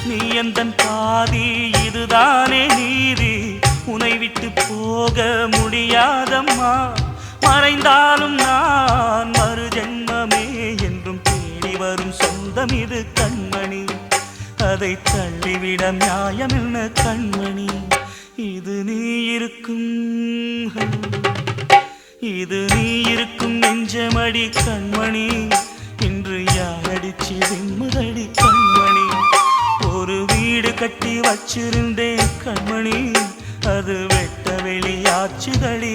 நீ எந்தன் பாதி, இதுதானே நீதி. உனை விட்டு போக முடியாதம்மா. மறைந்தாலும் நான் மறு ஜென்மமே என்றும் தேடி வரும் சொந்தம் இது கண்மணி. அதை தள்ளிவிட நியாயம் என்ன கண்மணி. இது நீ இருக்கும், இது நீ இருக்கும் நெஞ்சமடி கண்மணி. இன்று யாரடிச்சு விம்முதடி கண்மணி. ஒரு வீடு கட்டி வச்சிருந்தேன் கண்மணி, அது வெட்ட வெளியாச்சுதடி.